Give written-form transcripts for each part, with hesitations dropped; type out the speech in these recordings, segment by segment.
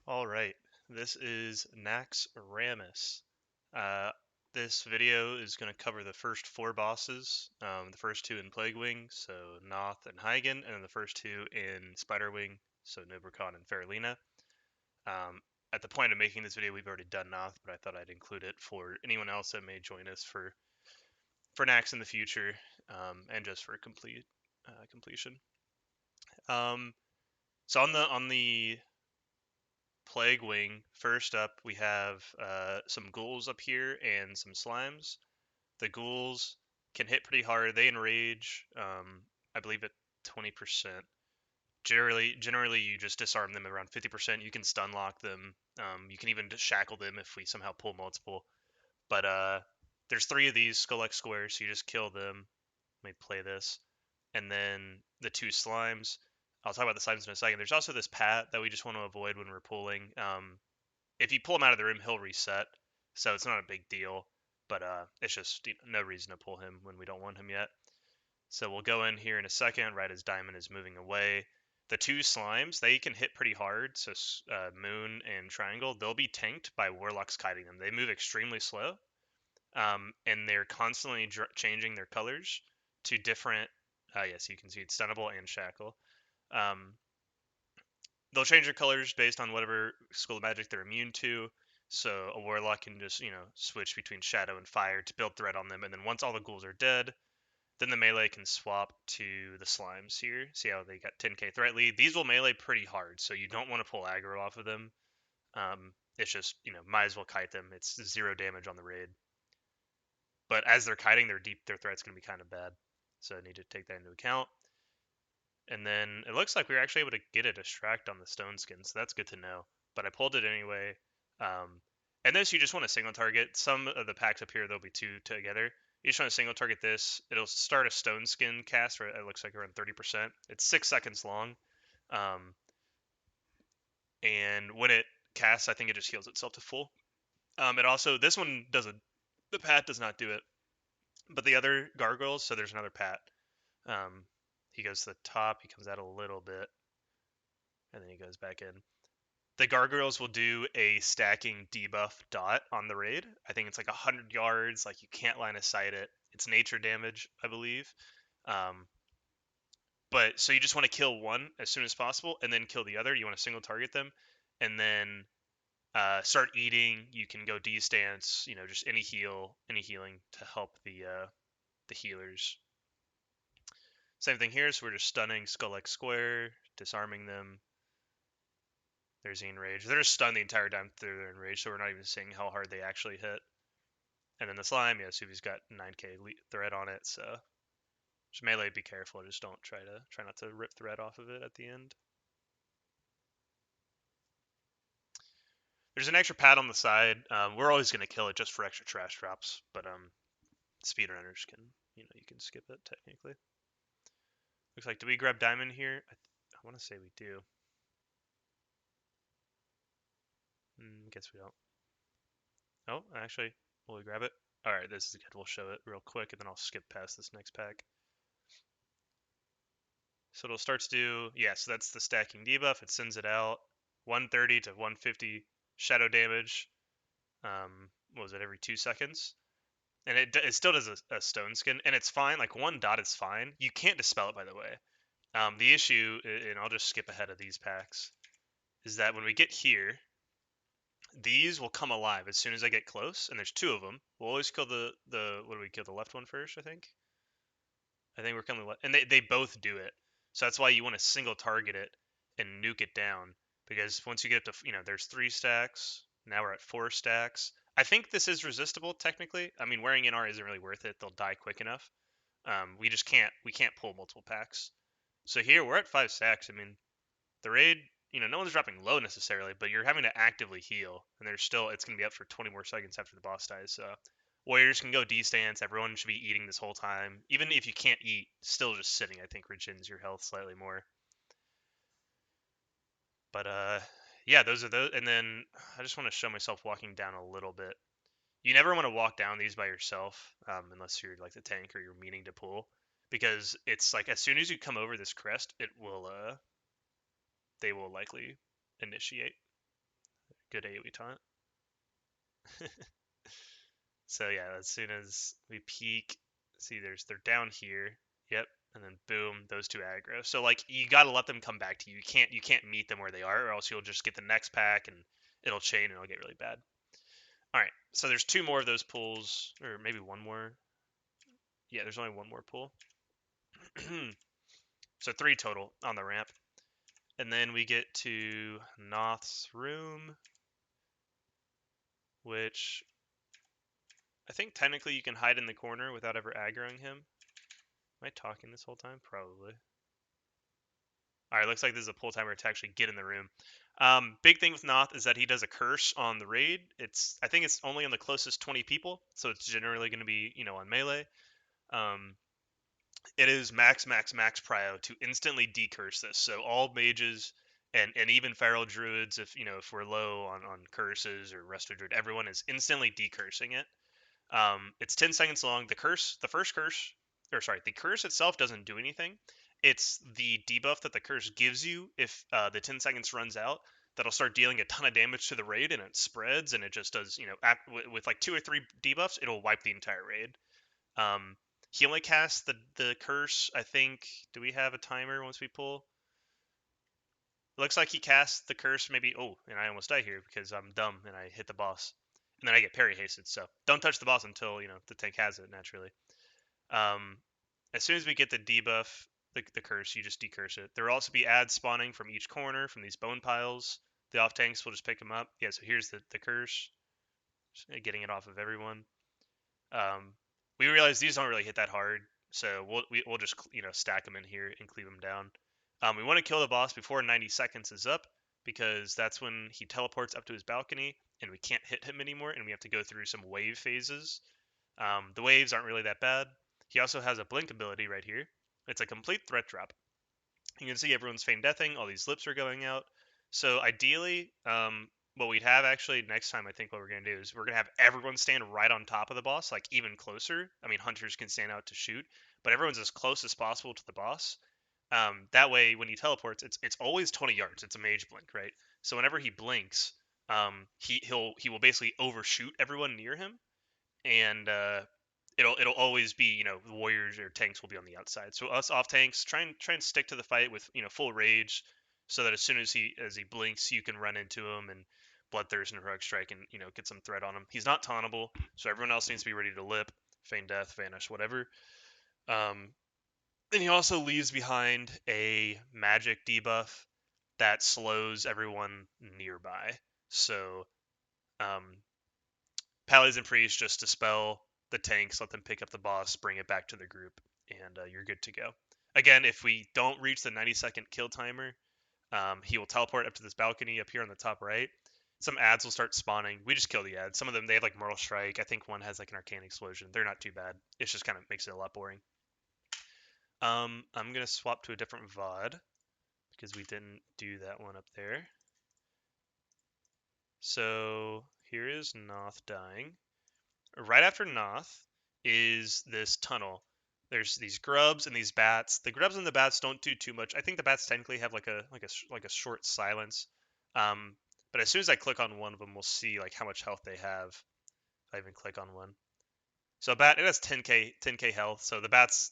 All right, this is Naxx Ramus. Uh, this video is going to cover the first four bosses, the first two in Plague Wing, so Noth and Heigan, and then the first two in Spider Wing, so Nobricon and Faerlina. Um, at the point of making this video, we've already done Noth, but I thought I'd include it for anyone else that may join us for Naxx in the future, and just for completion. So on the Plague Wing. First up, we have some ghouls up here and some slimes. The ghouls can hit pretty hard. They enrage, I believe, at 20%. Generally, you just disarm them around 50%. You can stun lock them. You can even just shackle them if we somehow pull multiple. But there's three of these Skull X squares, so you just kill them. Let me play this. And then the two slimes. I'll talk about the slimes in a second. There's also this pat that we just want to avoid when we're pulling. If you pull him out of the room, he'll reset, so it's not a big deal. But it's just no reason to pull him when we don't want him yet. So we'll go in here in a second, right as Diamond is moving away. The two slimes, they can hit pretty hard, so Moon and Triangle, they'll be tanked by Warlocks kiting them. They move extremely slow, and they're constantly changing their colors to different, yes, you can see it's stunnable and shackle. Um, they'll change their colors based on whatever school of magic they're immune to. So a warlock can just, switch between shadow and fire to build threat on them, and then once all the ghouls are dead, then the melee can swap to the slimes here. See how they got 10k threat lead? These will melee pretty hard, so you don't want to pull aggro off of them. It's just, might as well kite them. It's 0 damage on the raid. But as they're kiting, their threat's going to be kind of bad. So I need to take that into account. And then it looks like we were actually able to get a distract on the stone skin, so that's good to know. But I pulled it anyway. And this, you just want to single target. Some of the packs up here, there'll be two together. You just want to single target this. It'll start a stone skin cast, or it looks like around 30%. It's 6 seconds long. And when it casts, I think it just heals itself to full. It also, this one doesn't, the pat does not do it. But the other gargoyles, so there's another pat. He goes to the top, he comes out a little bit, and then he goes back in. The gargoyles will do a stacking debuff dot on the raid. I think it's like 100 yards. Like you can't line of sight it. It's nature damage, I believe. Um, but so you just want to kill one as soon as possible, and then kill the other. You want to single target them, and then start eating. You can go D stance. Just any healing to help the healers. Same thing here. So we're just stunning Skull X Square, disarming them. There's the enrage. They're just stunned the entire time through their enrage, so we're not even seeing how hard they actually hit. And then the slime, yeah, Suvi's got 9k thread on it, so just melee, be careful. Just don't try not to rip thread off of it at the end. There's an extra pad on the side. We're always gonna kill it just for extra trash drops, but speedrunners can, you can skip it technically. Looks like, do we grab diamond here? I want to say we do. Guess we don't. Oh, actually, will we grab it? All right, this is good. We'll show it real quick, and then I'll skip past this next pack. So it'll start to do, yeah, so that's the stacking debuff. It sends it out 130 to 150 shadow damage. What was it, every 2 seconds? And it still does a stone skin, and it's fine. Like 1 dot is fine. You can't dispel it, by the way. The issue, and I'll just skip ahead of these packs, is that when we get here, these will come alive as soon as I get close, and there's 2 of them. We'll always kill what do we kill, the left one first, I think? I think we're killing left, and they both do it. So that's why you want to single target it and nuke it down, because once you get up to, there's 3 stacks. Now we're at 4 stacks. I think this is resistible technically. I mean, wearing NR isn't really worth it. They'll die quick enough. We can't pull multiple packs. So here we're at 5 stacks. I mean, the raid, no one's dropping low necessarily, but you're having to actively heal, and it's going to be up for 20 more seconds after the boss dies. So warriors can go D stance. Everyone should be eating this whole time. Even if you can't eat, still just sitting, I think, regens your health slightly more. But yeah, those are those. And then I just want to show myself walking down a little bit. You never want to walk down these by yourself, unless you're like the tank or you're meaning to pull, because it's like as soon as you come over this crest, they will likely initiate. good AoE taunt. So yeah, as soon as we peek, see they're down here. Yep, and then boom, those two aggro. So like you gotta let them come back to you. You can't meet them where they are, or else you'll just get the next pack and it'll chain and it'll get really bad. All right, so there's two more of those pools, or maybe one more. Yeah, there's only one more pool. So three total on the ramp. And then we get to Noth's room, which I think technically you can hide in the corner without ever aggroing him. Am I talking this whole time? Probably. All right, looks like this is a pull timer to actually get in the room. Big thing with Noth is that he does a curse on the raid. I think it's only on the closest 20 people, so it's generally going to be on melee. Um, it is max prio to instantly decurse this. So all mages and even feral druids, if we're low on curses or resto druid, everyone is instantly decursing it. It's 10 seconds long. The curse itself doesn't do anything. It's the debuff that the curse gives you if the 10 seconds runs out. That'll start dealing a ton of damage to the raid, and it spreads, and it just does, with like 2 or 3 debuffs, it'll wipe the entire raid. Um, he only casts the curse, I think. Do we have a timer once we pull? It looks like he casts the curse maybe. Oh, and I almost die here because I'm dumb and I hit the boss. And then I get parry hasted. So don't touch the boss until, the tank has it naturally. Um, as soon as we get the debuff, the curse, you just decurse it. There will also be ads spawning from each corner from these bone piles. The off tanks will just pick them up. Yeah, so here's the curse. Just getting it off of everyone. We realize these don't really hit that hard, so we'll just stack them in here and cleave them down. We want to kill the boss before 90 seconds is up because that's when he teleports up to his balcony and we can't hit him anymore, and we have to go through some wave phases. The waves aren't really that bad. He also has a blink ability right here. It's a complete threat drop. You can see everyone's feign deathing. All these lips are going out. So ideally, what we'd have actually next time, I think what we're going to do is we're going to have everyone stand right on top of the boss, like even closer. I mean, hunters can stand out to shoot, but everyone's as close as possible to the boss. That way, when he teleports, it's always 20 yards. It's a mage blink, right? So whenever he blinks, he will basically overshoot everyone near him, and it'll always be warriors or tanks will be on the outside. So us off tanks try and stick to the fight with full rage, so that as soon as he blinks, you can run into him and bloodthirst and heroic strike and get some threat on him. He's not tauntable, so everyone else needs to be ready to lip, feign death, vanish, whatever. Then he also leaves behind a magic debuff that slows everyone nearby. So um, Pallies and Priests just dispel the tanks, let them pick up the boss, bring it back to the group, and you're good to go. Again, if we don't reach the 90-second kill timer, he will teleport up to this balcony up here on the top right. Some ads will start spawning. We just kill the ads. Some of them, they have like Mortal Strike. I think one has like an Arcane Explosion. They're not too bad. It just kind of makes it a lot boring. I'm going to swap to a different VOD because we didn't do that one up there. So here is Noth dying. Right after Noth is this tunnel. There's these grubs and these bats. The grubs and the bats don't do too much. I think the bats technically have like a short silence. But as soon as I click on one of them, we'll see like how much health they have. If I even click on one. So a bat, it has 10k health. So the bats,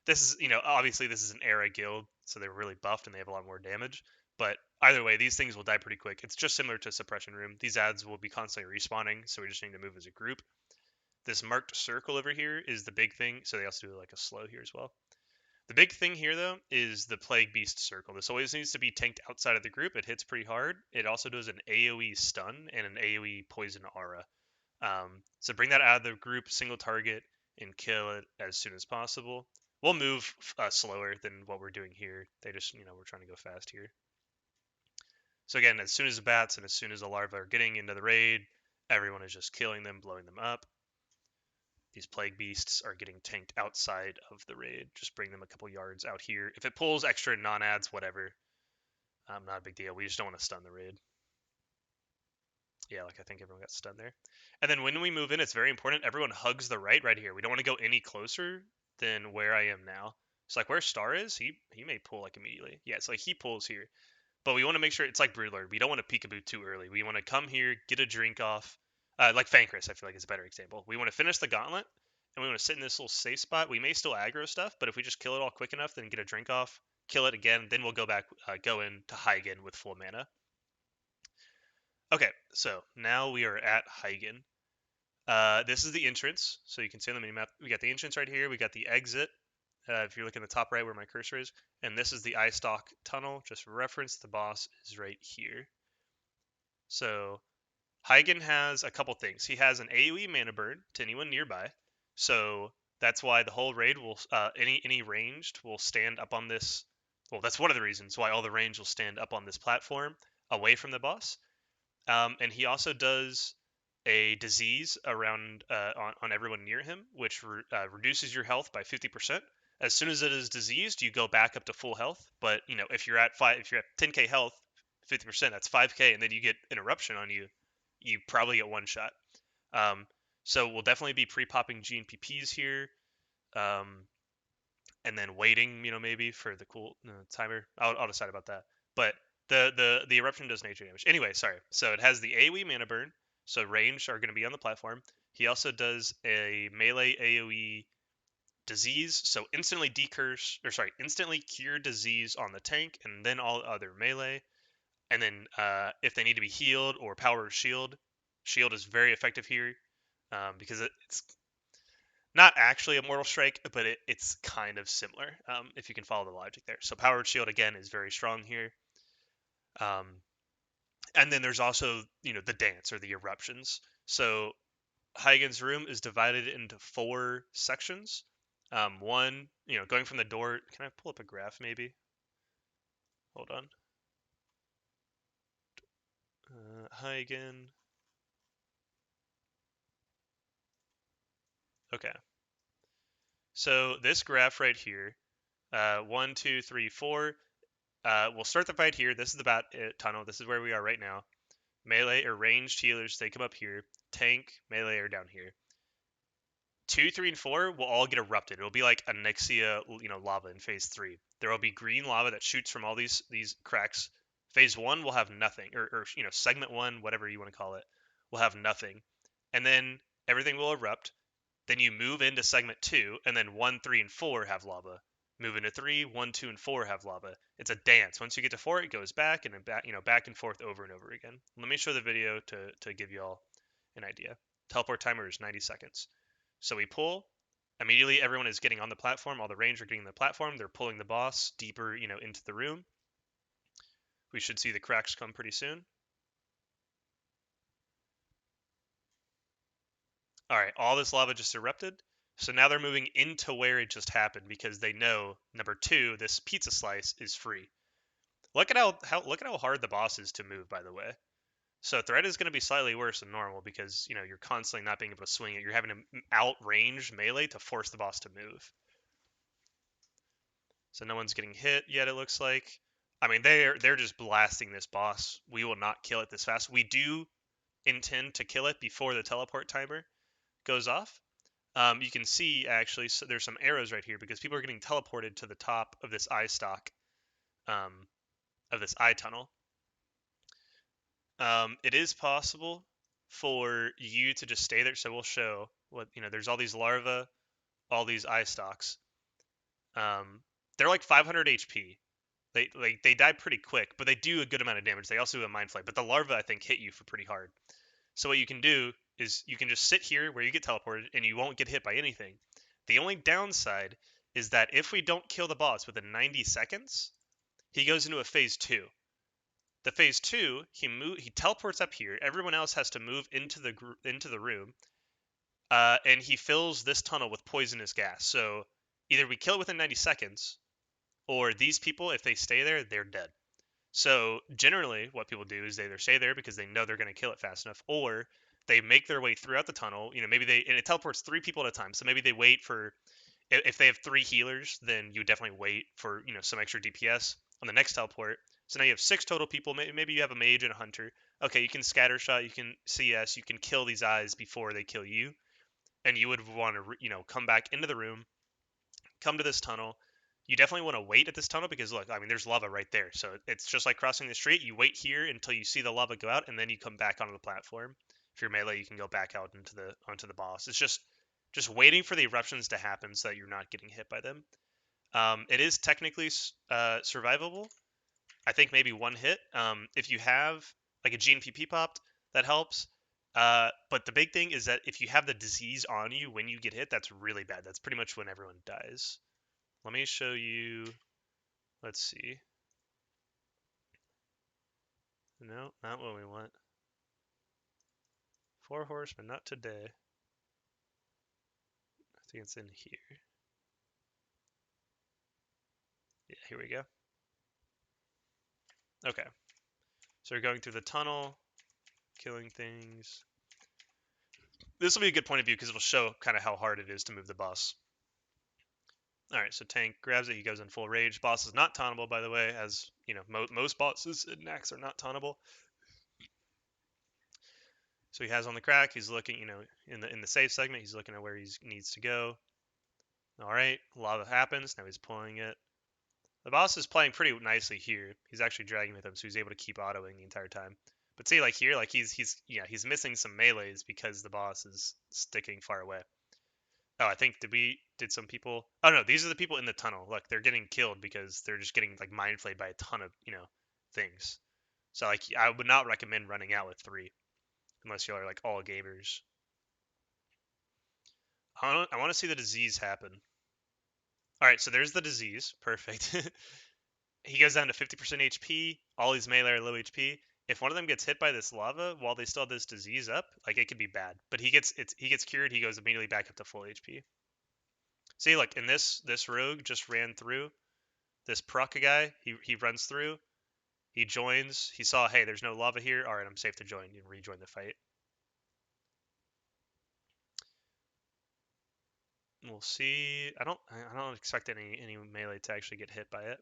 this is obviously this is an era guild, so they're really buffed and they have a lot more damage. But either way, these things will die pretty quick. It's just similar to Suppression Room. These ads will be constantly respawning, so we just need to move as a group. This marked circle over here is the big thing. So they also do like a slow here as well. The big thing here, though, is the Plague Beast circle. This always needs to be tanked outside of the group. It hits pretty hard. It also does an AoE stun and an AoE poison aura. So bring that out of the group, single target, and kill it as soon as possible. We'll move slower than what we're doing here. They just, we're trying to go fast here. So again, as soon as the bats and as soon as the larvae are getting into the raid, everyone is just killing them, blowing them up. These plague beasts are getting tanked outside of the raid. Just bring them a couple yards out here. If it pulls extra non-ads, whatever. Not a big deal. We just don't want to stun the raid. Yeah, like I think everyone got stunned there. And then when we move in, it's very important. Everyone hugs the right here. We don't want to go any closer than where I am now. So like where Star is, he may pull like immediately. Yeah, so like he pulls here. but we want to make sure it's like Broodlord. We don't want to peekaboo too early. We want to come here, get a drink off. Like Fankris, I feel like is a better example. We want to finish the gauntlet, and we want to sit in this little safe spot. We may still aggro stuff, but if we just kill it all quick enough, then get a drink off, kill it again, then we'll go back, go into Heigan with full mana. Okay, so now we are at Heigan. This is the entrance, so you can see on the minimap. We got the entrance right here. We got the exit. If you look in the top right where my cursor is, and this is the eye stalk tunnel. Just for reference, the boss is right here. So Heigan has a couple things. He has an AoE mana burn to anyone nearby, so that's why the whole raid will any ranged will stand up on this. Well, that's one of the reasons why all the range will stand up on this platform away from the boss. And he also does a disease around on everyone near him, which reduces your health by 50%. As soon as it is diseased, you go back up to full health. But if you're at 10k health, 50%, that's 5k, and then you get interruption on you, you probably get one shot. So we'll definitely be pre-popping GNPPs here, and then waiting, maybe for the cool timer. I'll decide about that. But the eruption does nature damage. Anyway, sorry. So it has the AoE mana burn. So range are going to be on the platform. He also does a melee AoE disease. So instantly instantly cure disease on the tank and then all other melee. And then if they need to be healed or power shield, shield is very effective here because it's not actually a mortal strike, but it's kind of similar if you can follow the logic there. So powered shield again is very strong here. And then there's also the dance or the eruptions. So Heigan's room is divided into 4 sections. One, going from the door. Can I pull up a graph maybe? Hold on. Heigan. Okay. So this graph right here, 1, 2, 3, 4. We'll start the fight here. This is the bat tunnel. This is where we are right now. Melee or ranged healers, they come up here. Tank, melee are down here. 2, 3, and 4 will all get erupted. It'll be like Anexia, lava in phase 3. There will be green lava that shoots from all these cracks. Phase 1 will have nothing, or segment 1, whatever you want to call it, will have nothing. And then everything will erupt. Then you move into segment 2, and then 1, 3, and 4 have lava. Move into 3, 1, 2, and 4 have lava. It's a dance. Once you get to 4, it goes back and back, back and forth over and over again. Let me show the video to give you all an idea. Teleport timer is 90 seconds. So we pull. Immediately, everyone is getting on the platform. All the range are getting on the platform. They're pulling the boss deeper, into the room. We should see the cracks come pretty soon. All right, all this lava just erupted. So now they're moving into where it just happened because they know, number 2, this pizza slice is free. Look at how hard the boss is to move, by the way. So threat is going to be slightly worse than normal because you're constantly not being able to swing it. You're having to outrange melee to force the boss to move. So no one's getting hit yet. It looks like. I mean, they're just blasting this boss. We will not kill it this fast. We do intend to kill it before the teleport timer goes off. You can see actually, so there's some arrows right here because people are getting teleported to the top of this eye stalk, of this eye tunnel. It is possible for you to just stay there. So we'll show what there's all these larvae, all these eye stalks. They're like 500 HP. They die pretty quick, but they do a good amount of damage. They also do a mind flight, but the larvae I think hit you for pretty hard. So what you can do is you can just sit here where you get teleported and you won't get hit by anything. The only downside is that if we don't kill the boss within 90 seconds, he goes into a phase 2. The phase 2, he teleports up here. Everyone else has to move into the room, and he fills this tunnel with poisonous gas. So either we kill it within 90 seconds, or these people, if they stay there, they're dead. So generally, what people do is they either stay there because they know they're going to kill it fast enough, or they make their way throughout the tunnel. Maybe and it teleports 3 people at a time. So maybe they wait for, if they have 3 healers, then you definitely wait for some extra DPS on the next teleport. So now you have 6 total people. Maybe you have a mage and a hunter. Okay, you can scatter shot, you can CS, you can kill these eyes before they kill you, and you would want to come back into the room, come to this tunnel. you definitely want to wait at this tunnel because look, I mean, there's lava right there. So it's just like crossing the street. You wait here until you see the lava go out, and then you come back onto the platform. If you're melee, you can go back out onto the boss. It's just waiting for the eruptions to happen so that you're not getting hit by them. It is technically survivable. I think maybe one hit. If you have like a GNPP popped, that helps. But the big thing is that if you have the disease on you when you get hit, that's really bad. That's pretty much when everyone dies. Let me show you. Let's see. No, not what we want. 4 horsemen, not today. I think it's in here. Yeah, here we go. Okay. So we're going through the tunnel, killing things. This will be a good point of view because it'll show kind of how hard it is to move the boss. All right, so tank grabs it. He goes in full rage. Boss is not tauntable, by the way, as you know, most bosses in Naxx are not tauntable. So he has on the crack. He's looking, you know, in the save segment. He's looking at where he needs to go. All right, lava happens. Now he's pulling it. The boss is playing pretty nicely here. He's actually dragging with him, so he's able to keep autoing the entire time. But see, like here, like he's missing some melees because the boss is sticking far away. Oh, I think did some people? Oh no, these are the people in the tunnel. Look, they're getting killed because they're just getting like mind flayed by a ton of things. So like I would not recommend running out with 3 unless you are like all gamers. I want to see the disease happen. All right, so there's the disease. Perfect. He goes down to 50% HP. All these melee are low HP. If one of them gets hit by this lava while they still have this disease up, like it could be bad. But he gets cured. He goes immediately back up to full HP. See, like in this rogue just ran through. This proc guy, he runs through. He joins. He saw, hey, there's no lava here. All right, I'm safe to join and rejoin the fight. We'll see. I don't expect any melee to actually get hit by it.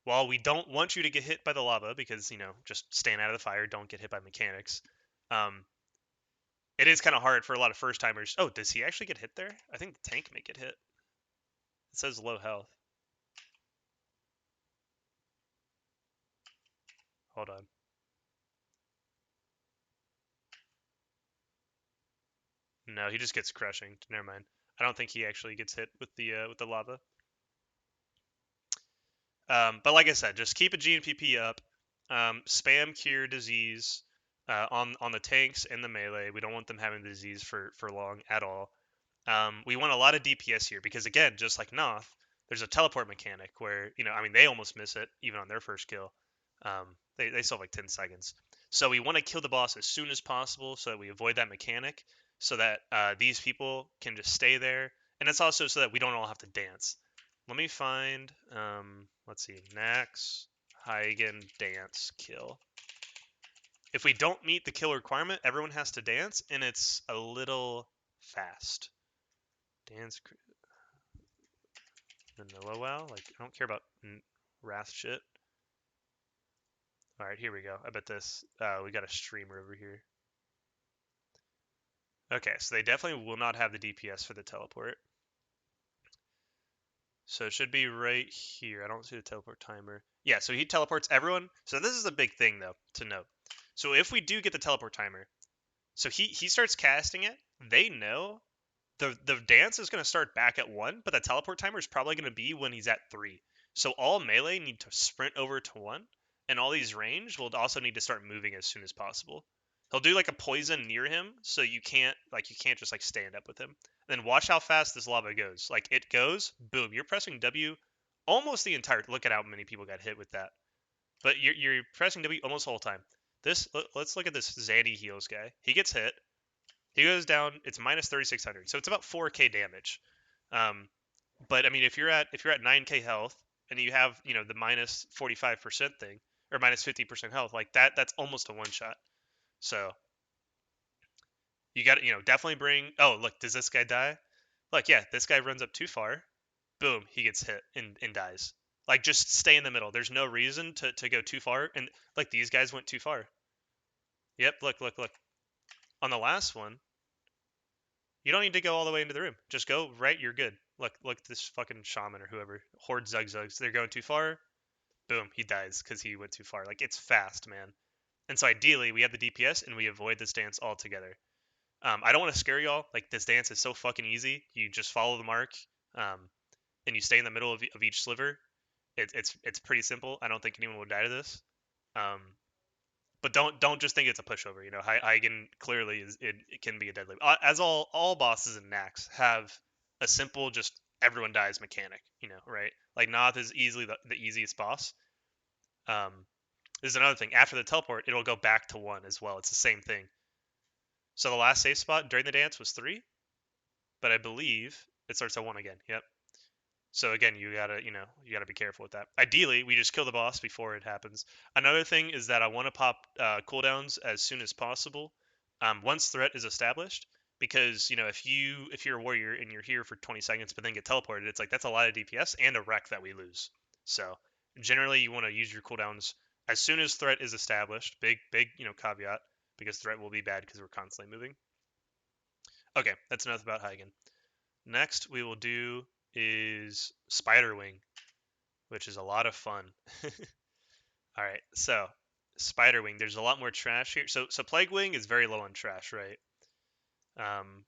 While we don't want you to get hit by the lava because, just stand out of the fire, don't get hit by mechanics. It is kind of hard for a lot of first timers. Oh, does he actually get hit there? I think the tank may get hit. It says low health. Hold on. No, he just gets crushing. Never mind. I don't think he actually gets hit with the lava. But like I said, just keep a GNPP up. Spam cure disease on the tanks and the melee. We don't want them having the disease for long at all. We want a lot of DPS here because again, just like Noth, there's a teleport mechanic where I mean, they almost miss it even on their first kill. They still have like 10 seconds. So we want to kill the boss as soon as possible so that we avoid that mechanic, so that these people can just stay there, and it's also so that we don't all have to dance. Let me find, let's see, Naxx, Heigan, dance, kill. If we don't meet the kill requirement, everyone has to dance, and it's a little fast. Dance, vanilla WoW? Like, I don't care about wrath shit. Alright, here we go. I bet this, we got a streamer over here. Okay, so they definitely will not have the DPS for the teleport. So it should be right here. I don't see the teleport timer. Yeah, so he teleports everyone. So this is a big thing, though, to note. So if we do get the teleport timer, so he starts casting it, they know the dance is going to start back at 1, but the teleport timer is probably going to be when he's at 3. So all melee need to sprint over to 1, and all these range will also need to start moving as soon as possible. He'll do like a poison near him, so you can't just like stand up with him. Then watch how fast this lava goes. Like it goes, boom, you're pressing W almost the entire. Look at how many people got hit with that. But you're pressing W almost the whole time. Let's look at this Zandy heals guy. He gets hit. He goes down. It's minus 3,600, so it's about 4K damage. But I mean, if you're at 9K health and you have the minus 45% thing or minus 50% health, like that's almost a one shot. So you got to, definitely bring. Oh, look, does this guy die? Look, yeah, this guy runs up too far. Boom, he gets hit and dies. Like, just stay in the middle. There's no reason to go too far. And like these guys went too far. Yep, look. On the last one, you don't need to go all the way into the room. Just go right. You're good. Look this fucking shaman or whoever. Horde Zugzugs. They're going too far. Boom, he dies because he went too far. Like, it's fast, man. And so ideally, we have the DPS and we avoid this dance altogether. I don't want to scare y'all. Like, this dance is so fucking easy. You just follow the mark, um, and you stay in the middle of each sliver. It's pretty simple. I don't think anyone will die to this. Um, but don't just think it's a pushover. You know, Heigan clearly it can be a deadly. As all bosses in Naxx have a simple just everyone dies mechanic. You know, right? Like Noth is easily the easiest boss. Um, there's another thing. After the teleport, it'll go back to 1 as well. It's the same thing. So the last safe spot during the dance was 3, but I believe it starts at 1 again. Yep. So again, you gotta be careful with that. Ideally, we just kill the boss before it happens. Another thing is that I want to pop cooldowns as soon as possible, once threat is established. Because if you're a warrior and you're here for 20 seconds but then get teleported, it's like that's a lot of DPS and a wreck that we lose. So generally, you want to use your cooldowns as soon as threat is established. Big caveat, because threat will be bad because we're constantly moving. Okay, that's enough about Heigan. Next, we will do is Spider Wing, which is a lot of fun. All right, so Spider Wing. There's a lot more trash here. So Plague Wing is very low on trash, right? Um,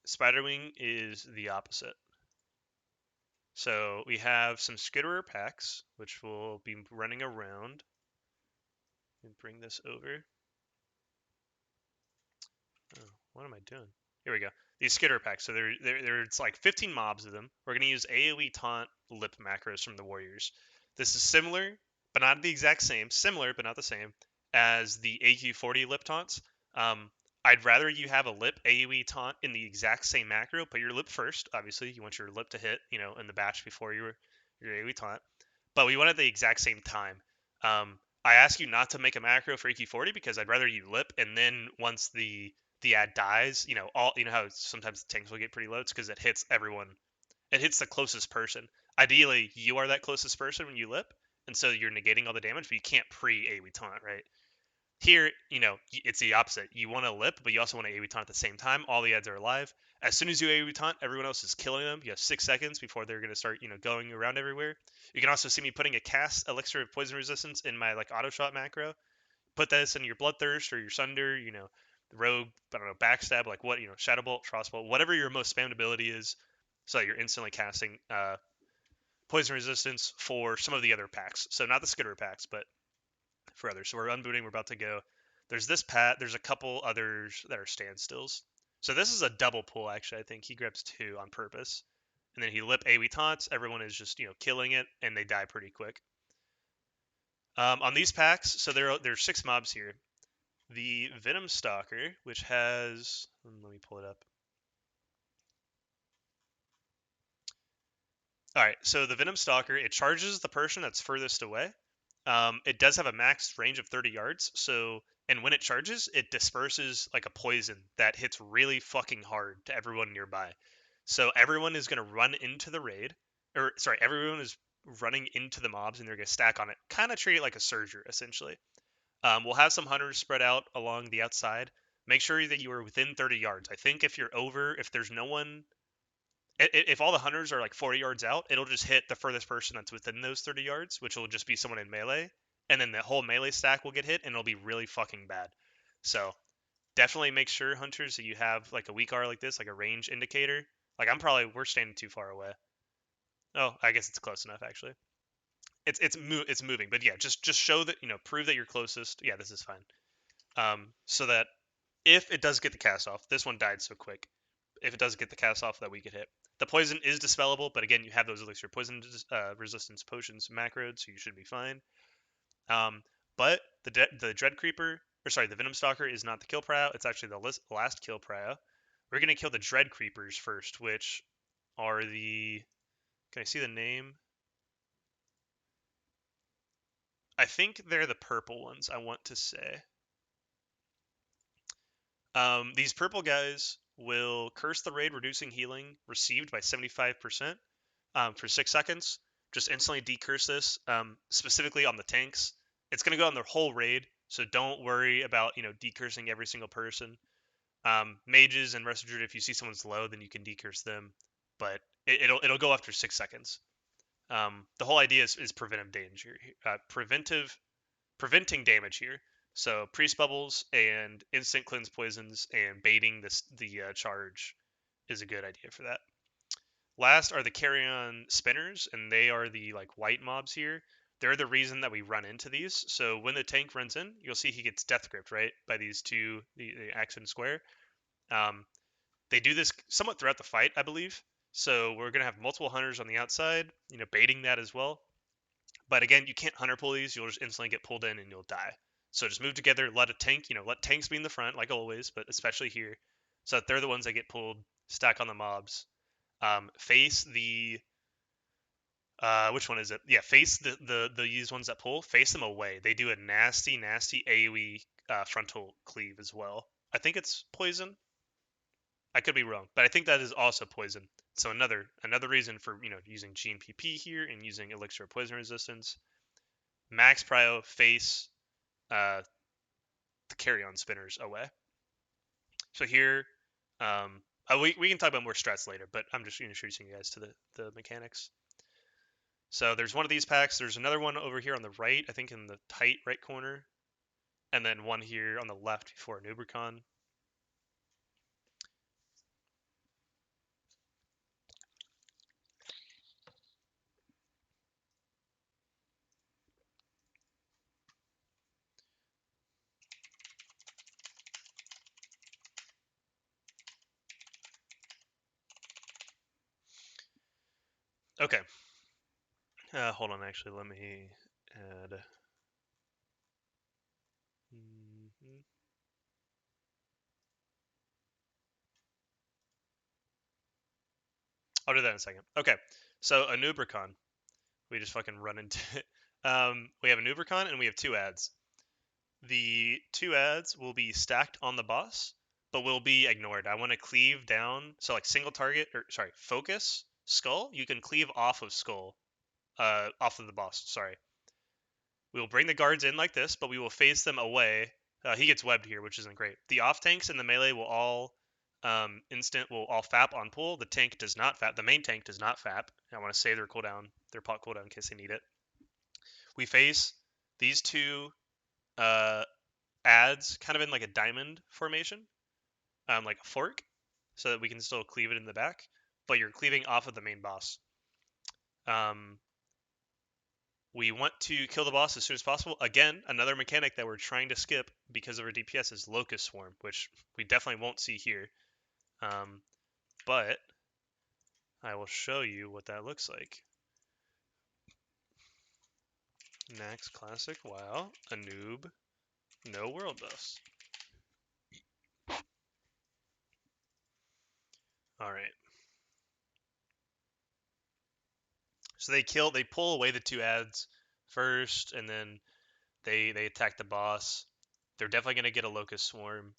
Spider Wing is the opposite. So we have some Skitterer packs, which will be running around. Let me bring this over. Oh, what am I doing? Here we go. These skitter packs. So it's like 15 mobs of them. We're gonna use AoE taunt lip macros from the warriors. This is similar, but not the exact same. Similar, but not the same as the AQ40 lip taunts. Um, I'd rather you have a lip AoE taunt in the exact same macro. Put your lip first. Obviously, you want your lip to hit, in the batch before your AoE taunt. But we want it at the exact same time. I ask you not to make a macro for AQ40 because I'd rather you lip, and then once the ad dies, how sometimes tanks will get pretty low. It's because it hits everyone. It hits the closest person. Ideally, you are that closest person when you lip, and so you're negating all the damage, but you can't pre AoE taunt, right? Here, it's the opposite. You want to lip, but you also want to AoE taunt at the same time. All the ads are alive. As soon as you AoE taunt, everyone else is killing them. You have 6 seconds before they're going to start, going around everywhere. You can also see me putting a cast elixir of poison resistance in my auto shot macro. Put this in your bloodthirst or your sunder, the rogue, I don't know, backstab, like what, shadow bolt, frostbolt, whatever your most spammed ability is, so that you're instantly casting poison resistance for some of the other packs. So not the skitter packs, but for others. So we're unbooting. We're about to go. There's this pat. There's a couple others that are standstills. So this is a double pull. Actually, I think he grabs 2 on purpose, and then he lip AoE taunts. Everyone is just killing it, and they die pretty quick. On these packs, so there's 6 mobs here. The Venom Stalker, which has, let me pull it up. All right, so the Venom Stalker, it charges the person that's furthest away. It does have a max range of 30 yards, and when it charges, it disperses like a poison that hits really fucking hard to everyone nearby. So everyone is going to run into the raid, or sorry, everyone is running into the mobs and they're going to stack on it. Kind of treat it like a surger, essentially. We'll have some hunters spread out along the outside. Make sure that you are within 30 yards. I think if there's no one, if all the hunters are like 40 yards out, it'll just hit the furthest person that's within those 30 yards, which will just be someone in melee. And then the whole melee stack will get hit and it'll be really fucking bad. So definitely make sure, hunters, that you have like a weak R like this, like a range indicator. Like we're standing too far away. Oh, I guess it's close enough actually. It's moving, but yeah, just show that, prove that you're closest. Yeah, this is fine. So that if it does get the cast off, this one died so quick. If it does get the cast off, that we get hit. The poison is dispellable, but again, you have those elixir poison resistance potions macroed, so you should be fine. But the Dread Creeper, or sorry, the Venom Stalker is not the kill prio. It's actually the last kill prio. We're gonna kill the Dread Creepers first, which are the. Can I see the name? I think they're the purple ones. I want to say. These purple guys will curse the raid, reducing healing received by 75% for 6 seconds. Just instantly decurse this, specifically on the tanks. It's going to go on their whole raid, so don't worry about decursing every single person. Mages and Rest of Druid, if you see someone's low, then you can decurse them. But It'll go after 6 seconds. The whole idea is preventing damage here. So priest bubbles and instant cleanse poisons and baiting the charge is a good idea for that. Last are the carrion spinners, and they are the like white mobs here. They're the reason that we run into these. So when the tank runs in, you'll see he gets death gripped, right, by these two, the axe and square. Um, they do this somewhat throughout the fight, I believe. So we're gonna have multiple hunters on the outside, baiting that as well. But again, you can't hunter pull these. You'll just instantly get pulled in and you'll die. So just move together. Let tanks be in the front, like always, but especially here, so that they're the ones that get pulled. Stack on the mobs. Face the which one is it? Yeah, face the these ones that pull. Face them away. They do a nasty, nasty AOE frontal cleave as well. I think it's poison. I could be wrong, but I think that is also poison. So another reason for using GMPP here and using elixir of poison resistance. Max prio face uh, the carry-on spinners away. So here, we can talk about more strats later, but I'm just introducing you guys to the mechanics. So there's one of these packs. There's another one over here on the right, I think in the tight right corner, and then one here on the left before Anubricon. Okay. Hold on, actually, let me add. Mm-hmm. I'll do that in a second. Okay, so Anubricon. We just fucking run into it. We have Anubricon and we have two ads. The two ads will be stacked on the boss, but will be ignored. I want to cleave down. So like single target, or sorry, focus, skull. You can cleave off of skull, off of the boss. Sorry. We will bring the guards in like this, but we will face them away. He gets webbed here, which isn't great. The off tanks and the melee will all will all fap on pull. The tank does not fap. The main tank does not fap. I want to save their cooldown, their pot cooldown in case they need it. We face these two uh, ads kind of in like a diamond formation, like a fork, so that we can still cleave it in the back, but you're cleaving off of the main boss. Um, we want to kill the boss as soon as possible. Again, another mechanic that we're trying to skip because of our DPS is Locust Swarm, which we definitely won't see here. But I will show you what that looks like. Naxx Classic, wow, Anub, no world buffs. Alright. So they pull away the two ads first, and then they attack the boss. They're definitely gonna get a Locust Swarm.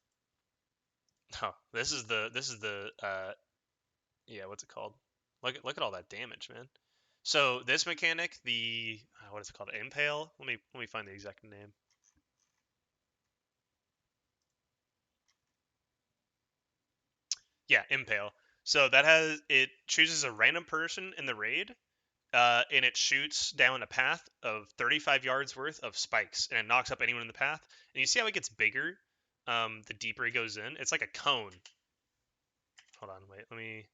Oh, this is the yeah, what's it called? Look at all that damage, man. So this mechanic, the what is it called? Impale. Let me find the exact name. Yeah, Impale. So it chooses a random person in the raid, and it shoots down a path of 35 yards worth of spikes, and it knocks up anyone in the path. And you see how it gets bigger, the deeper it goes in. It's like a cone. Hold on, wait. Let me.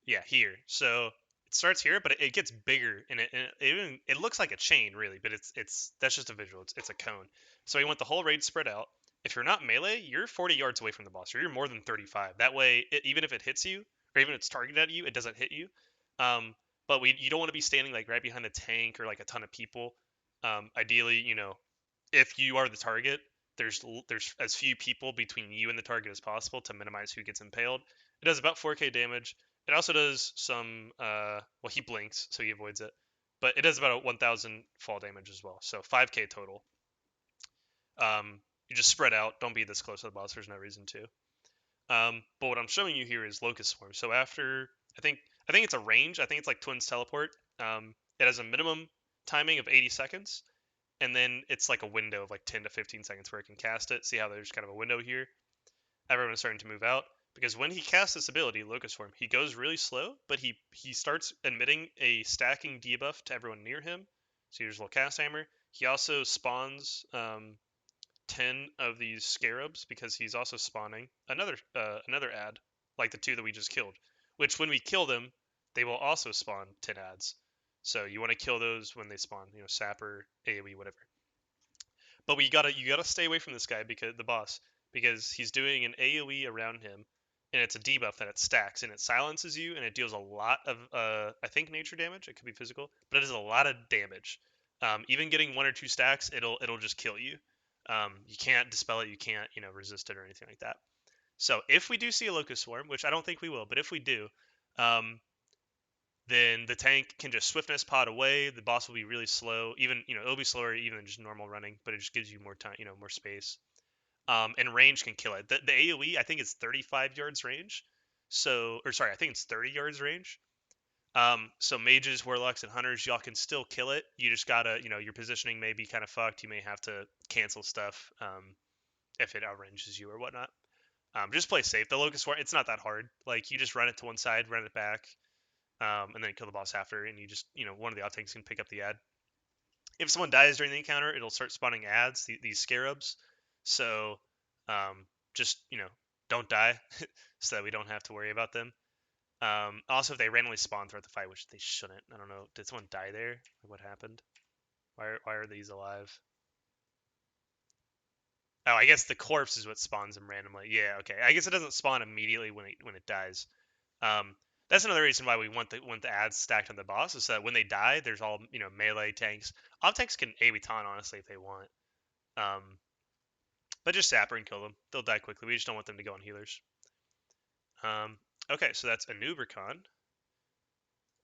Yeah, here. So it starts here, but it gets bigger, and it looks like a chain, really, but it's that's just a visual. It's a cone. So you want the whole raid spread out. If you're not melee, you're 40 yards away from the boss, or you're more than 35. That way, even if it hits you, or even if it's targeted at you, it doesn't hit you. Um, but you don't want to be standing like right behind a tank or like a ton of people. Ideally, if you are the target, there's as few people between you and the target as possible to minimize who gets impaled. It does about 4k damage. It also does some well, he blinks, so he avoids it. But it does about 1000 fall damage as well. So 5k total. You just spread out. Don't be this close to the boss. There's no reason to. But what I'm showing you here is Locust Swarm. So after I think it's a range. I think it's like Twins Teleport. It has a minimum timing of 80 seconds, and then it's like a window of like 10 to 15 seconds where it can cast it. See how there's kind of a window here. everyone is starting to move out because when he casts this ability, Locust Form, he goes really slow, but he starts emitting a stacking debuff to everyone near him. So here's a little cast hammer. He also spawns 10 of these scarabs because he's also spawning another ad, like the two that we just killed. Which when we kill them, they will also spawn 10 ads. So you want to kill those when they spawn, Sapper, AoE, whatever. But you gotta stay away from this guy because the boss because he's doing an AOE around him, and it's a debuff that it stacks and it silences you and it deals a lot of I think nature damage. It could be physical, but it does a lot of damage. Even getting one or two stacks, it'll just kill you. You can't dispel it, you can't resist it or anything like that. So if we do see a locust swarm, which I don't think we will, but if we do, um, then the tank can just swiftness pod away. The boss will be really slow. Even it'll be slower even than just normal running, but it just gives you more time, more space. And range can kill it. The AOE I think is 35 yards range. So, or sorry, I think it's 30 yards range. So mages, warlocks, and hunters, y'all can still kill it. You just gotta, your positioning may be kind of fucked. You may have to cancel stuff if it outranges you or whatnot. Just play safe. The locust war, it's not that hard. Like you just run it to one side, run it back, and then kill the boss after, and you just, one of the off tanks can pick up the ad. If someone dies during the encounter, it'll start spawning ads, these scarabs. So, just don't die, so that we don't have to worry about them. Also, if they randomly spawn throughout the fight, which they shouldn't, I don't know. Did someone die there? What happened? Why are these alive? Oh, I guess the corpse is what spawns them randomly. Yeah, okay. I guess it doesn't spawn immediately when it dies. Um, that's another reason why we want the ads stacked on the boss is so that when they die, there's all melee tanks. Off tanks can AoE taunt honestly if they want. Um, but just sapper and kill them. They'll die quickly. We just don't want them to go on healers. Okay, so that's Anubricon.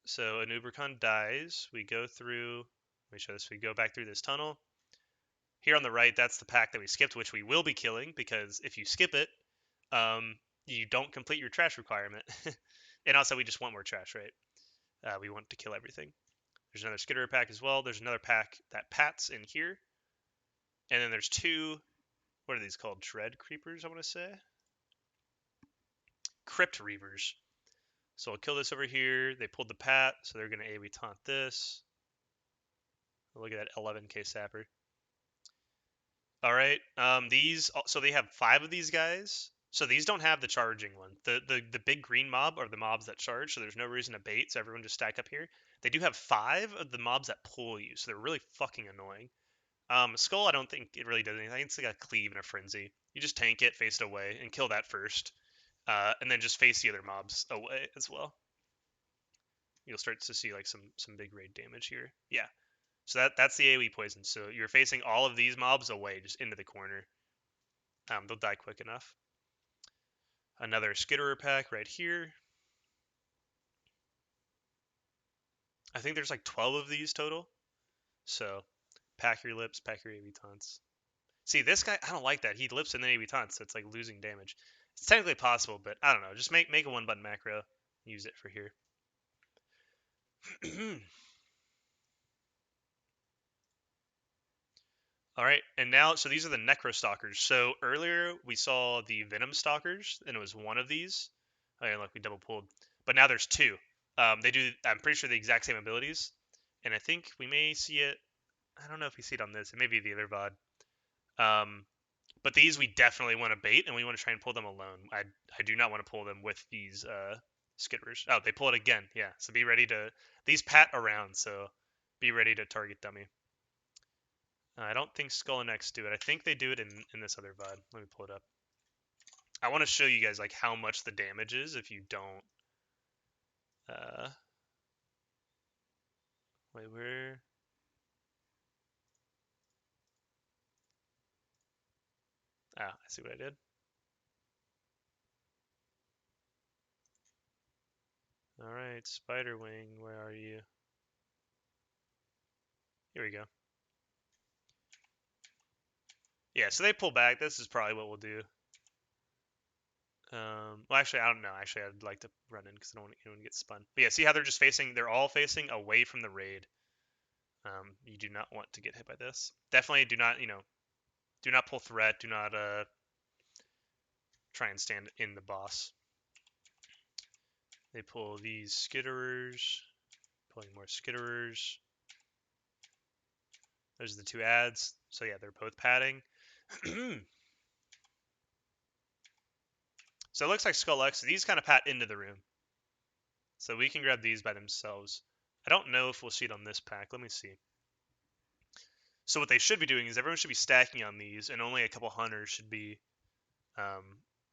So Anubricon dies. We go through. Let me show this. We go back through this tunnel. Here on the right, that's the pack that we skipped, which we will be killing because if you skip it, you don't complete your trash requirement. And also, we just want more trash, right? We want to kill everything. There's another skitterer pack as well. There's another pack that pats in here. And then there's two, what are these called? Dread creepers, I want to say. Crypt reavers. So I'll kill this over here. They pulled the pat, so they're going to AoE taunt this. Look at that 11k sapper. All right. So they have 5 of these guys. So these don't have the charging one. The big green mob are the mobs that charge, so there's no reason to bait, so everyone just stack up here. They do have 5 of the mobs that pull you, so they're really fucking annoying. Skull, I don't think it really does anything. It's like a cleave and a frenzy. You just tank it, face it away, and kill that first. And then just face the other mobs away as well. You'll start to see like some big raid damage here. Yeah. So that's the AoE poison. So you're facing all of these mobs away, just into the corner. They'll die quick enough. Another skitterer pack right here. I think there's like 12 of these total. So pack your lips, pack your AoE taunts. See, this guy, I don't like that. He lips and then AoE taunts, so it's like losing damage. It's technically possible, but I don't know. Just make a 1-button macro. Use it for here. All right, and now, so these are the Necrostalkers. So earlier we saw the Venom Stalkers, and it was one of these. Oh, yeah, look, we double pulled. But now there's 2. They do, I'm pretty sure, the exact same abilities. And I think we may see it, I don't know if we see it on this. It may be the other VOD. But these we definitely want to bait, and we want to try and pull them alone. I do not want to pull them with these skitterers. Oh, they pull it again. Yeah, so be ready to, these pat around, so be ready to target dummy. I don't think Skull and X do it. I think they do it in this other VOD. Let me pull it up. I want to show you guys like how much the damage is if you don't. Wait, where? Ah, I see what I did. All right, Spiderwing, where are you? Here we go. Yeah, so they pull back. This is probably what we'll do. Well, actually, I don't know. Actually, I'd like to run in because I don't want anyone to get spun. But yeah, see how they're just facing? They're all facing away from the raid. You do not want to get hit by this. Definitely do not, do not pull threat. Do not, try and stand in the boss. They pull these skitterers, pulling more skitterers. Those are the 2 ads. So yeah, they're both padding. So it looks like Skull X. These kind of pat into the room. So we can grab these by themselves. I don't know if we'll see it on this pack. Let me see. So what they should be doing is everyone should be stacking on these, and only a couple hunters should be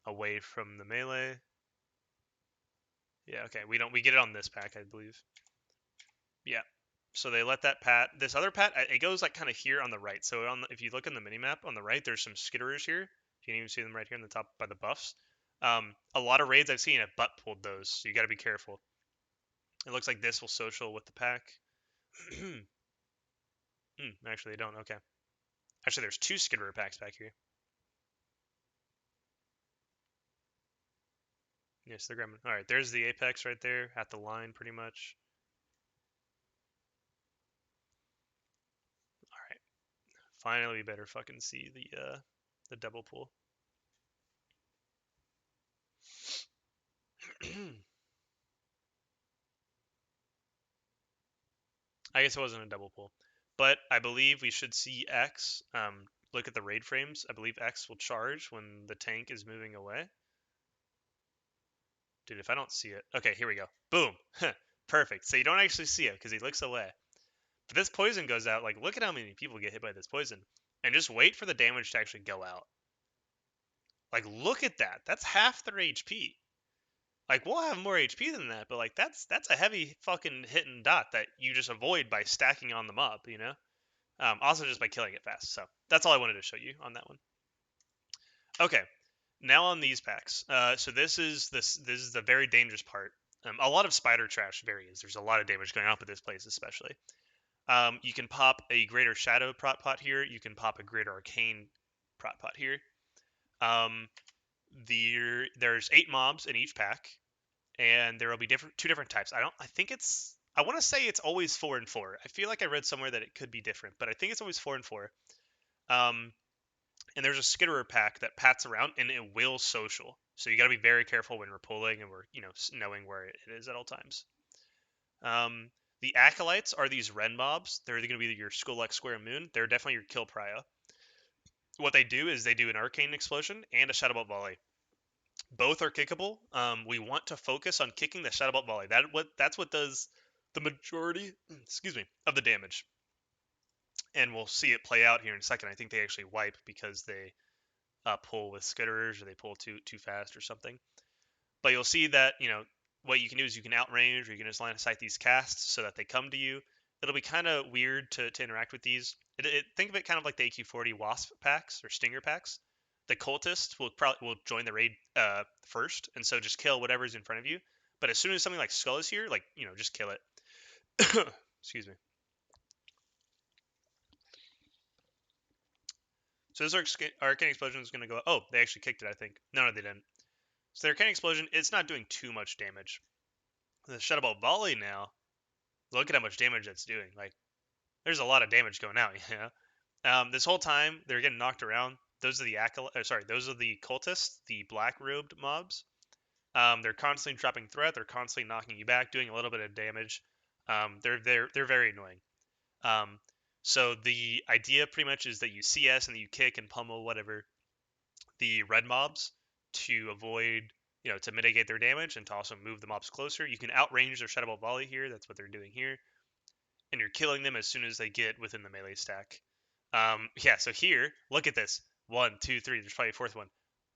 away from the melee. Yeah, okay. We get it on this pack, I believe. Yeah. So they let that pat. This other pat, it goes like kind of here on the right. So if you look in the mini map on the right, there's some skitterers here. You can even see them right here on the top by the buffs. A lot of raids I've seen have butt pulled those, so you got to be careful. It looks like this will social with the pack. Actually, they don't. Okay. Actually, there's 2 skitterer packs back here. Yes, they're grabbing. All right, there's the apex right there at the line, pretty much. All right. Finally, we better fucking see the double pull. I guess it wasn't a double pull, but I believe we should see X. Look at the raid frames. I believe X will charge when the tank is moving away. Dude, if I don't see it, okay, here we go. Boom, perfect. So you don't actually see it because he looks away. But this poison goes out. Like, look at how many people get hit by this poison, and just wait for the damage to actually go out. Like, look at that. That's half their HP. Like, we'll have more HP than that, but like that's a heavy fucking hit and dot that you just avoid by stacking on the mob, you know? Also just by killing it fast. So that's all I wanted to show you on that one. Okay, now on these packs. So this is the very dangerous part. A lot of spider trash varies. There's a lot of damage going on with this place, especially. You can pop a greater shadow prot pot here. You can pop a greater arcane prot pot here. There's 8 mobs in each pack, and there will be 2 different types. I want to say it's always 4 and 4. I feel like I read somewhere that it could be different, but I think it's always 4 and 4. And there's a skitterer pack that pats around, and it will social. So you got to be very careful when we're pulling, and we're knowing where it is at all times. The acolytes are these ren mobs. They're going to be your Skull X Square Moon. They're definitely your kill pariah. What they do is they do an arcane explosion and a shadow bolt volley. Both are kickable. We want to focus on kicking the shadow bolt volley. That's what does the majority, excuse me, of the damage. And we'll see it play out here in a second. I think they actually wipe because they pull with skitterers or they pull too fast or something. But you'll see that what you can do is you can outrange or you can just line of sight these casts so that they come to you. It'll be kind of weird to interact with these. Think of it kind of like the AQ40 Wasp packs or Stinger packs. The cultist will join the raid first, and so just kill whatever's in front of you. But as soon as something like Skull is here, like just kill it. Excuse me. So this arcane explosion is going to go. Oh, they actually kicked it, I think. No, they didn't. So the arcane explosion, it's not doing too much damage. The shadow bolt volley now. Look at how much damage that's doing. Like, there's a lot of damage going out. This whole time they're getting knocked around. Those are the those are the cultists, the black robed mobs. They're constantly dropping threat. They're constantly knocking you back, doing a little bit of damage. They're very annoying. So the idea pretty much is that you CS and that you kick and pummel whatever the red mobs to avoid, to mitigate their damage and to also move the mobs closer. You can outrange their Shadow Ball Volley here. That's what they're doing here. And you're killing them as soon as they get within the melee stack. Yeah, so here, look at this. 1, 2, 3. There's probably a 4th one.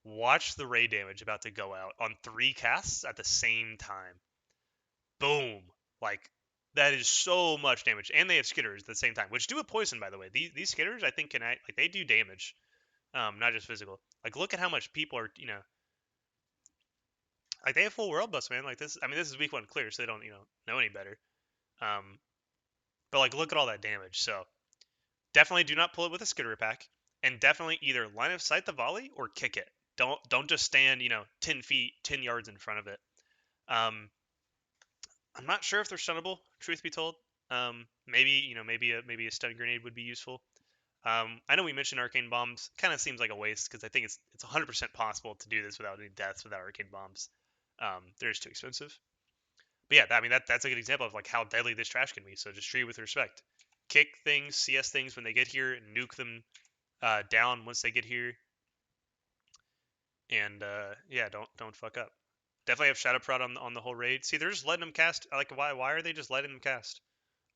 Watch the ray damage about to go out on 3 casts at the same time. Boom. Like, that is so much damage. And they have skitters at the same time, which do a poison, by the way. These skitters, I think, can act, like, they do damage. Not just physical. Like, look at how much people are, like, they have full world buffs, man. Like, this is week 1 clear, so they don't, know any better. But, like, look at all that damage. So, definitely do not pull it with a skitter pack. And definitely either line of sight the volley or kick it. Don't just stand, 10 feet, 10 yards in front of it. I'm not sure if they're stunnable, truth be told. Maybe a stun grenade would be useful. I know we mentioned arcane bombs. Kind of seems like a waste because I think it's 100% possible to do this without any deaths without arcane bombs. They're just too expensive. But yeah, I mean that's a good example of like how deadly this trash can be. So just treat it with respect. Kick things, CS things when they get here, nuke them down once they get here, and yeah, don't fuck up. Definitely have Shadow Prod on the whole raid. See, they're just letting them cast. Like, why are they just letting them cast?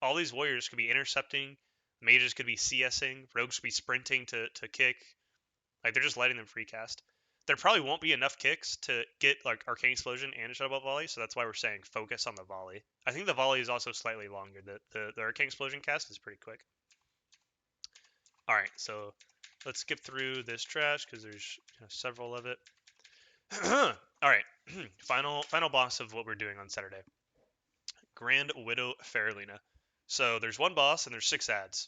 All these warriors could be intercepting, mages could be CSing, rogues could be sprinting to kick. Like they're just letting them free cast. There probably won't be enough kicks to get like Arcane Explosion and a Shuttlebot Volley, so that's why we're saying focus on the volley. I think the volley is also slightly longer. The Arcane Explosion cast is pretty quick. All right, so let's skip through this trash because there's several of it. All right, final boss of what we're doing on Saturday. Grand Widow Faerlina. So there's one boss and there's 6 ads.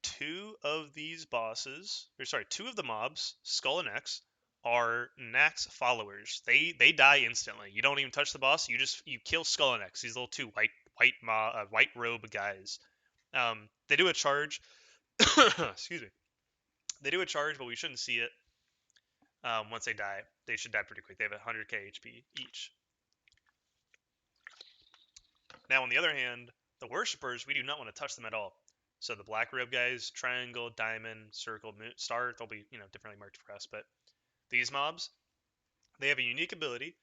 Two of these bosses, or sorry, two of the mobs, Skull and X, are Naxx followers. They die instantly. You don't even touch the boss. You kill Skull and X. These little two white robe guys. They do a charge. Excuse me. They do a charge, but we shouldn't see it. Once they die, they should die pretty quick. They have 100k HP each. Now, on the other hand, the worshippers, we do not want to touch them at all. So the black robe guys, triangle, diamond, circle, moon, star, they'll be differently marked for us. But these mobs, they have a unique ability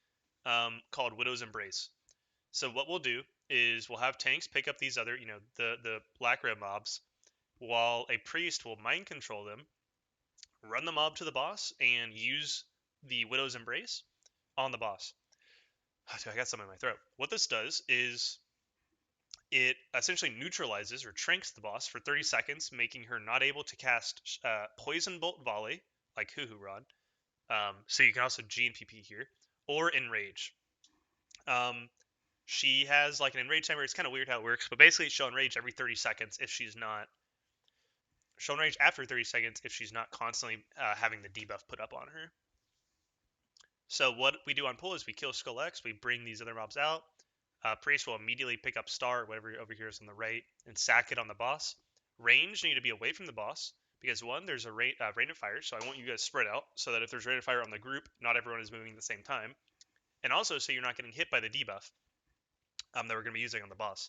called Widow's Embrace. So what we'll do is we'll have tanks pick up these other, the black robe mobs, while a priest will mind control them, run the mob to the boss, and use the Widow's Embrace on the boss. I got something in my throat. What this does is it essentially neutralizes or tranks the boss for 30 seconds, making her not able to cast Poison Bolt Volley, like Hoo Hoo Rod. So you can also G and PP here, or Enrage. She has like an Enrage timer. It's kind of weird how it works, but basically she'll Enrage every 30 seconds if she's not. She'll Enrage after 30 seconds if she's not constantly having the debuff put up on her. So what we do on pull is we kill Skull X, we bring these other mobs out. Priest will immediately pick up Star, whatever over here is on the right, and sack it on the boss. Range need to be away from the boss because one, there's a rain of fire, so I want you guys spread out so that if there's rain of fire on the group, not everyone is moving at the same time, and also so you're not getting hit by the debuff that we're going to be using on the boss.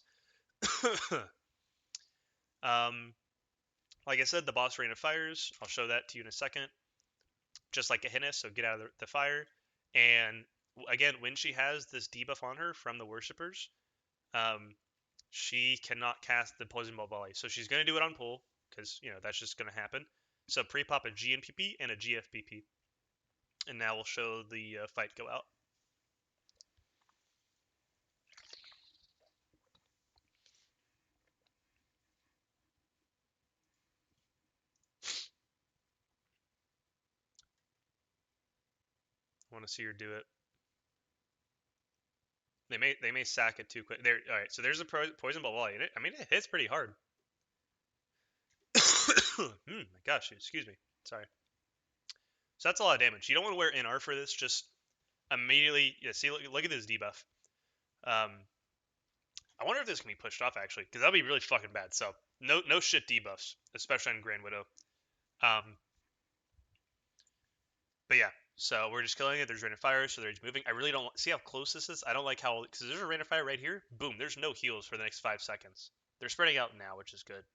Like I said, the boss rain of fires. I'll show that to you in a second. Just like a Hinnis, so get out of the fire. And again, when she has this debuff on her from the worshippers, she cannot cast the Poison Bolt Volley. So she's going to do it on pull, because, that's just going to happen. So pre-pop a GNPP and a GFBP. And now we'll show the fight go out. I want to see her do it. They may sack it too quick. There, all right. So there's a Poison Bolt Volley. It hits pretty hard. My gosh, excuse me. Sorry. So that's a lot of damage. You don't want to wear NR for this. Just immediately, see, look at this debuff. I wonder if this can be pushed off actually, because that'd be really fucking bad. So no shit debuffs, especially on Grand Widow. But yeah, so we're just killing it. There's rain of fire, so they're moving. I really don't see how close this is. I don't like how, because there's a rain of fire right here. Boom, there's no heals for the next 5 seconds. They're spreading out now, which is good.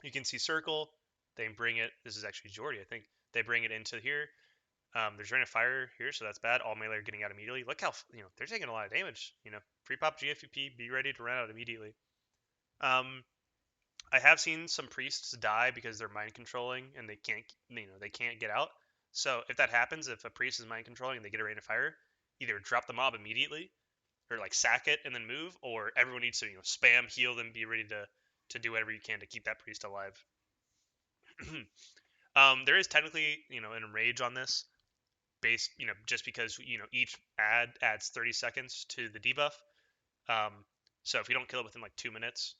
You can see circle. They bring it. This is actually Jordy, I think. They bring it into here. There's rain of fire here, so that's bad. All melee are getting out immediately. Look how they're taking a lot of damage. Pre-pop GFP, be ready to run out immediately. I have seen some priests die because they're mind controlling and they can't get out. So if that happens, if a priest is mind controlling and they get a rain of fire, either drop the mob immediately or like sack it and then move, or everyone needs to spam heal them, be ready to do whatever you can to keep that priest alive. There is technically an enrage on this, based just because each ad adds 30 seconds to the debuff. So if you don't kill it within like 2 minutes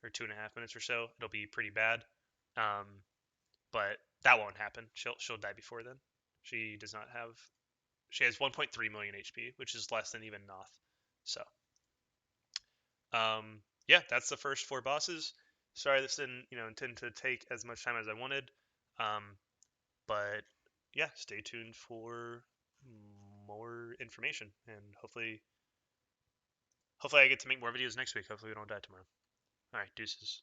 or 2.5 minutes or so, it'll be pretty bad. But that won't happen. She'll die before then. She does not have. She has 1.3 million HP, which is less than even Noth. So, yeah, that's the first 4 bosses. sorry this didn't intend to take as much time as I wanted, but yeah, stay tuned for more information, and hopefully I get to make more videos next week. Hopefully we don't die tomorrow. All right, deuces.